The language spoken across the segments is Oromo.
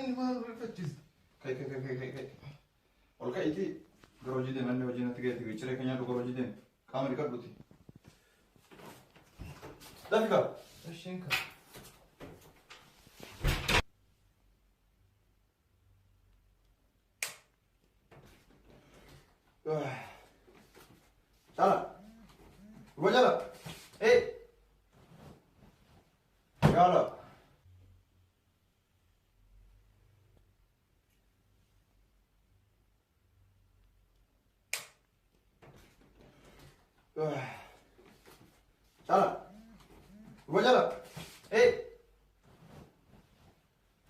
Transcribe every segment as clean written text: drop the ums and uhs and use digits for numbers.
Main maal rifachiis. Kai. Ol ka'iiti garuu hojii deeman hojii natti gaheetti ciree keenyaa dhugaa hojii deemu qaama dhiqadhuuti. Dafika. Ashinka. Chala. Gua chala. Chala. Chala. Gua chala.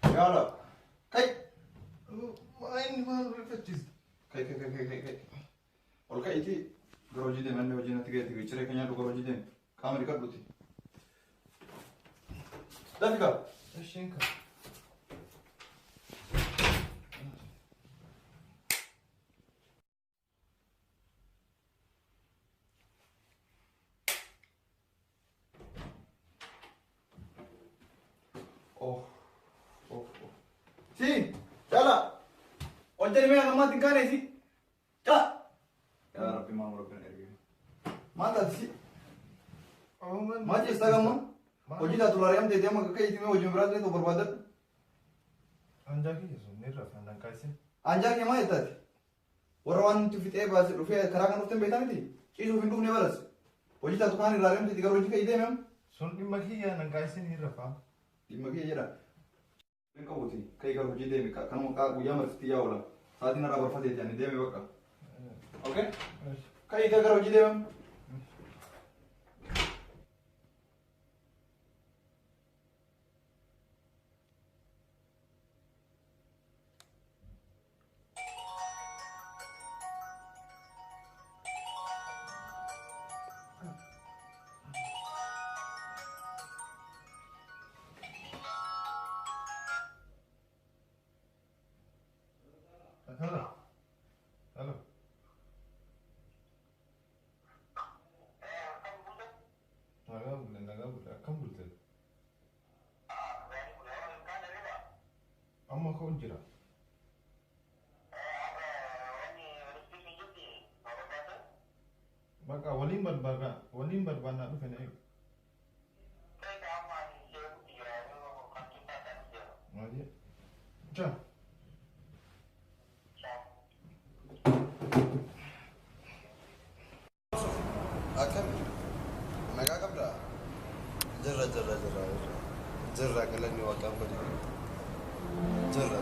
Chala. Kai. Main maal rifachiis. Kai. Ol ka'iiti garuu hojii deeman hojii natti gaheetti ciree keenyaa dhugaa hojii deemu qaama dhiqadhuuti. Dafika. Ashinka. Si, chala. Ol jadi mee amma tingkaane si. Chala. Ya Rabbi maal murabbin ergee. Maal taati si? Maal jeestaa gamma? Hojii taatu laariyaam teetee amma akka itti mee hojii biraas ta'e barbaadadhu. Anjaa kiyya sun ni rafa nan kaasin. Anjaa kee maal jettaati? Warra waan nuti fixee baasee dhufee karaa kan dhufteen beektaa miti? Ciisuuf hin dhufne balas. Hojii taatu kaan laariyaam teetee garuu hojii ka'ii deemee. Sun dhimma kiyya nan kaasin ni rafa. Dhimma kiyya jedha. Qabuti kai garuu hojii deemi kanuma qaa guyyaa marsitti yaa oola. Sa'aatiin irraa barfateeti ani deeme bakka. Okay? Kai garuu hojii deemam. Halo. Nagaa bulan akkam bulte? Amma kau jira. Maka waliin barbaadnaa dhufe na eegu. Ciao. Jarra kalani wakam bari. Jarra.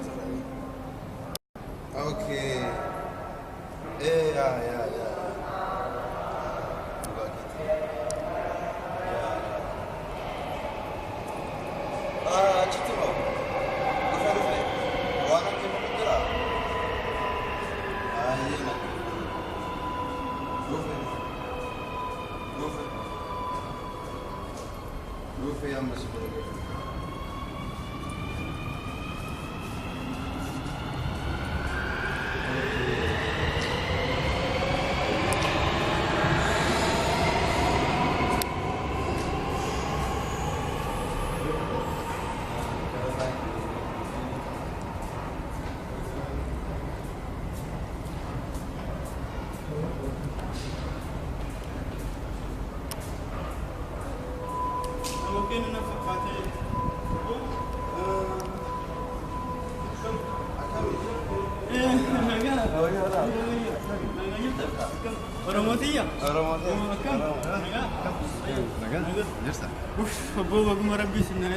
Okay. Ya. Citi mau. Rufe. Wana ke mau kira. Iya nak. Rufe yang masih berada. Mungkin nak pakai Oromotia. أبوه أقوم أربي سنة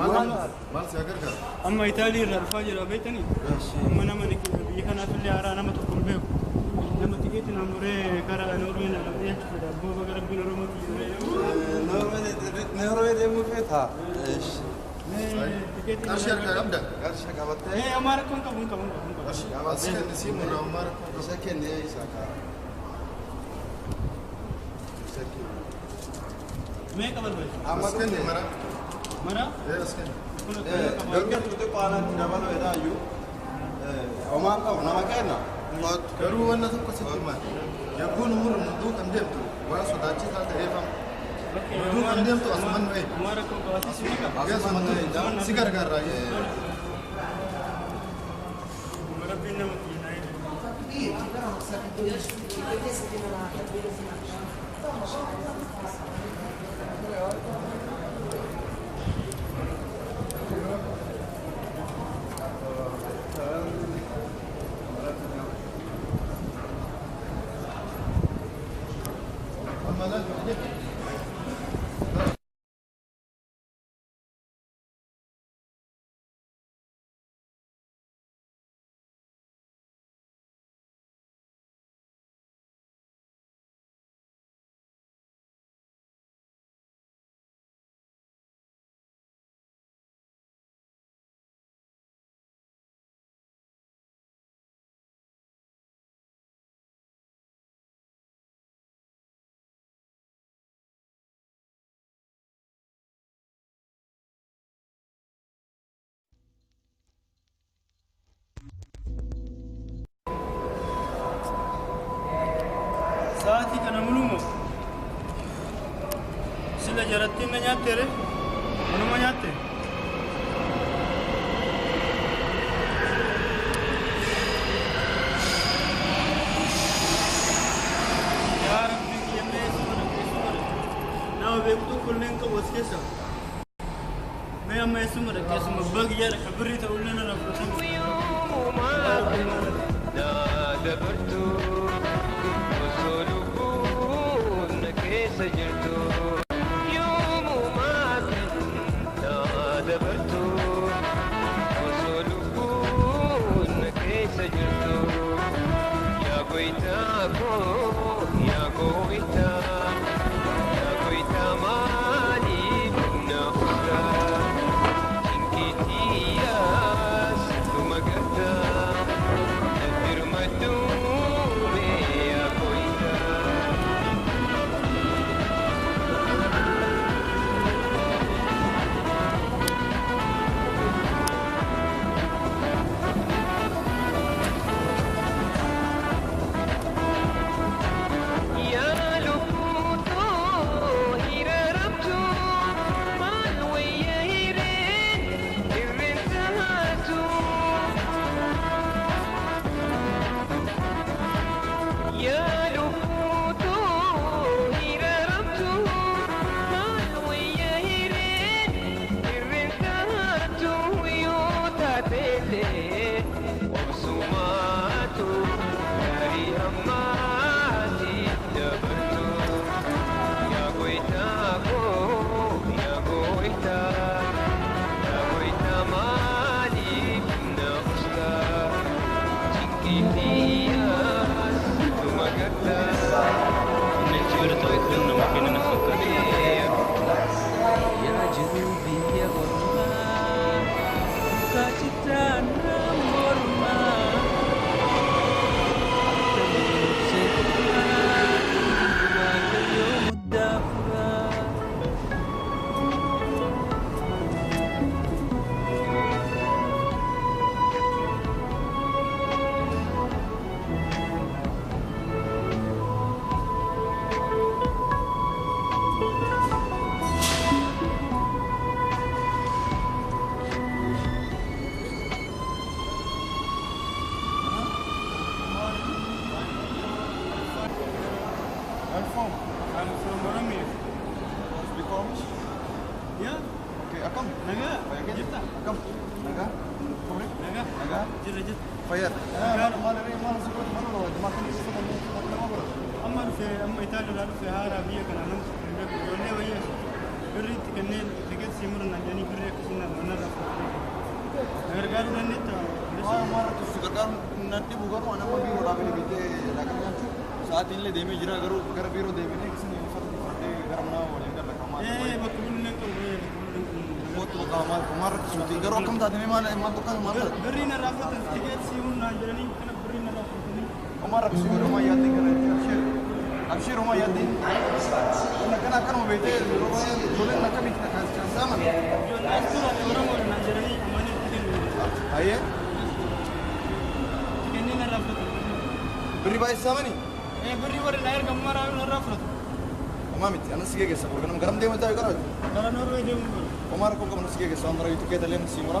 Mal siagar kan? أما إيطالي الرفاجر أبيتني أما نما نكيب يكنا في اللي أرى نما تقول بيه نما تيجي نمرة كارا نورين أبيه أبوه أقرب بين Nehru dia mufid ha. Ish. Arshar ka abda. Arsha ka batte. إيه أمارك كم Arshi awaska nisimu na umar. Sakin dia isaka. Sakin. ما قبل بيه Amaskan ni mara. مرا Askan. Gaggar tu paana dabalo eda ayu. Oman ka nama kana. Garuu wanna tokko sitti maal. Yakun umur muduu kan deemtu waan sodaachii taate eefam. Muduu kan deemtu asuman nu'e. أمارك كم كواسي سنة Geessu si gargaarraa. Saati kana mulumo sila jaratti na nyaate re manuma nyaate ya rabbi yemme sumara na beektu kullen ka waskesa me amma sumara kesuma bagiya kabri ta ullana rafatan دبرتو وصلوكون كيس جرتو يوم ما كنا دبرتو وصلوكون كيس جرتو يا قويتاكو يا قويتا يا قويتا مالي منا أخرى إنكيتي يا ثم قرتا illee deemee jira garuu gara biiroo deemnee isin gara mana waliin dalagaa bakka bulleen qabu mootu maarratti suutii garuu akkam taatanii maal tokko maal birriin irraa fudhatan tikeet simuun naan jedhanii kana birriin irraa fudhatanii Omar si wala ma yadin kana abshir ma yadin kana kana beete dole na kami kan sama asura ne orang orang naan jedhanii amanii tikeet aye tikeet irraa fudhatan birri baay'ee samani birri warri na erga mara irraa fudhatan Omamit, anak sige ke sabur kanam garam demo tayo karat. Kala Norway demo. Omar ko kamu sige ke samara itu kita lem simura.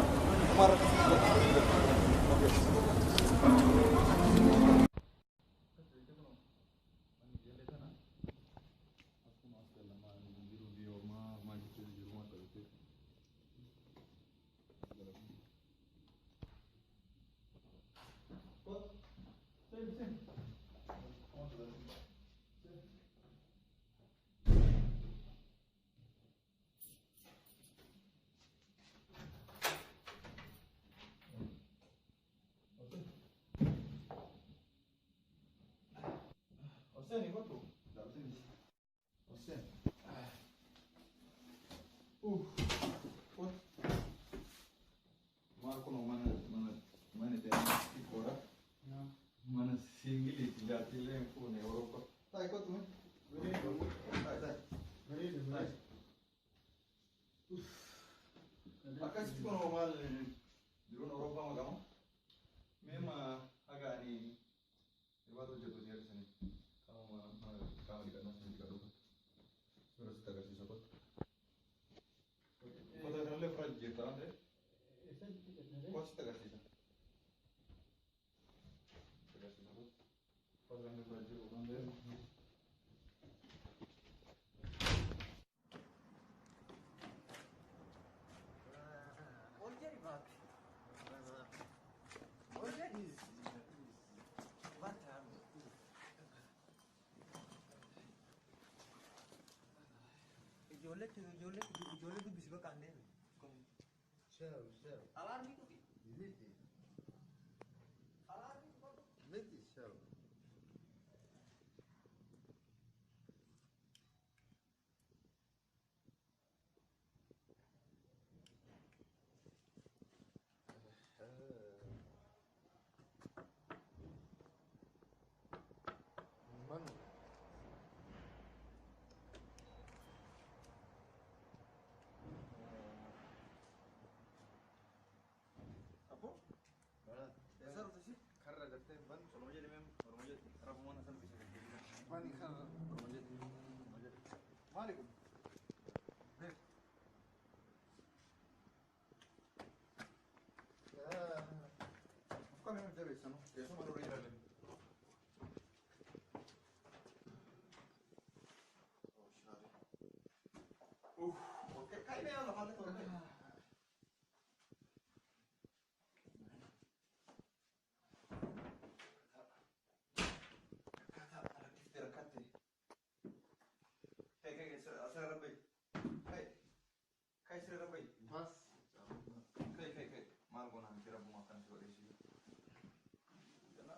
Omar. Hussein iko tu. Dah Hussein. Hussein. What? Marco no mana tena ikora. Mana single jati le phone Europa. Tai ko tu. Tai. Nice. Akas tu kono mal di Europa magamo. Mema agak ni Ibadah jatuh di sini. Kamu di kanan sini kalau terus kita kasih support. Kota dalam lepas jatuh ande. Kos kita kasih. Kita kasih support. Kota dalam lepas jatuh ande. Jole tu bisa kan deh. Shell. Alarm itu sih. Liti. Alarm itu apa? Liti shell. Mana? Apa? Dasar tu sih. Karena jatuh ban. Kalau aja dia memang, kalau aja rabu mana sampai bisa. Mani kan. Kalau aja. Malikum. Baik. Kau memang jadi sana. Besok baru dia lagi. Oke, kayaknya lah mana tu. Bas. Mal guna kira makan sudah isi. Karena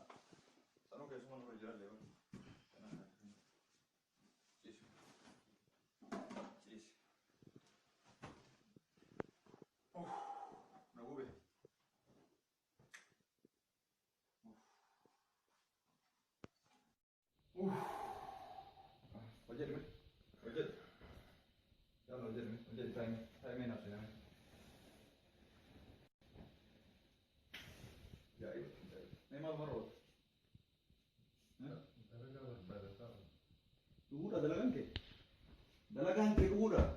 sana kayak semua orang jalan lewat. Cheese. Oh, nak ube. Wajib ni. Wajib. Jangan wajib ni. Wajib time nak sini. Jahit. Memang marot. Udah dalagan ke? Dalagan ke udah.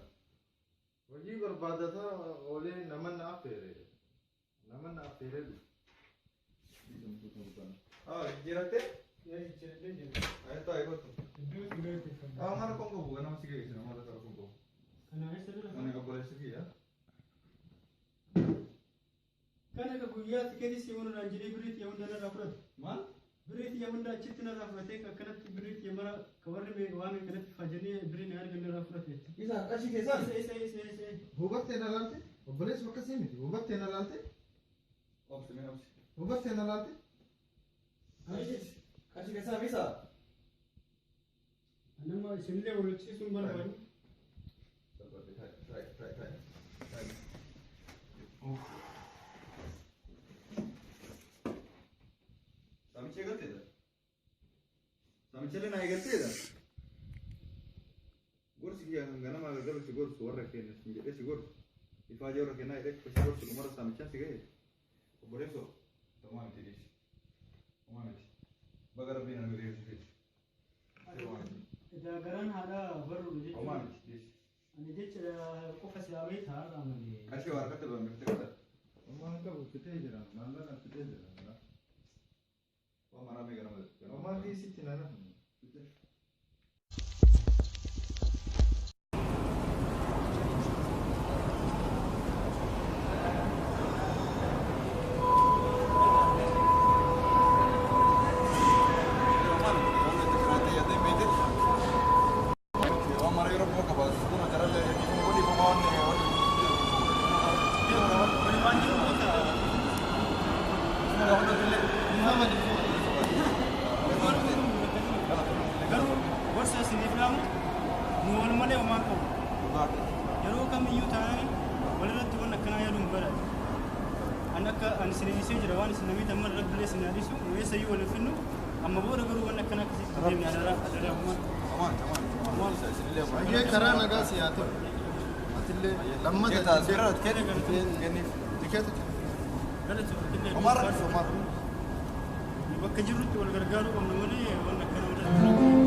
वही बर्बाद था ओले नमन ना फेरे Ah, jirate? Ya, cerita je. Ayo tak ikut tu. Itu tinggal di sana. Ah, mana kongko bukan nama sikit sini, mana tahu kongko. Karena saya sudah. Mana kau boleh sikit ya? Karena keguya sekali sih orang ranjini berit yang undang rapat. Mal? Berit yang undang cipta rapat. Karena berit yang mana kawan me wan kena fajani berit yang ada rapat. Isa, kasih kesan. Saya. हुबक तेना लालते बलेस मक्का सेमी थी हुबक तेना लालते Opsi, mana opsi? हुबक तेना लालते Kasih kesan bisa. Nama simle orang sih sumber baru. Seperti try. Sami करते थे. Sami चले नहीं करते थे. Gors किया गाना मार कर बस gors और रखे ने ये से gors इफाजे और रखे ना एक बस gors कुमार sami चले गए. Por eso tomamos tiris. Tomamos. Bagar bin ang gari sih. Jangan ada baru je. Tomamos tiris. Ani je kok kasih awet har ramai. Kasih warga tu bang kita kata. अमान का वो कितने जरा नाला ना कितने जरा Oh mana me gana mad. अमान की सी थी ना أنا سنين سجرا وأنا سنمي دمر رد لي سناريسو ويسيو ولا فينو أما بورا قالوا وأنا كنا كذي تدريني على رأي أجي كرانا قاسي يا تو أتلي لما كيتا سيرت كده جنيف تكيت قالت عمر عمر يبقى كجرت ولا قرقارو ولا ولي ولا كنا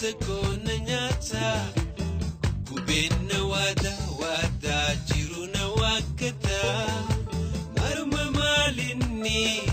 Sekona nyata kubena wada jiruna wakata marma malini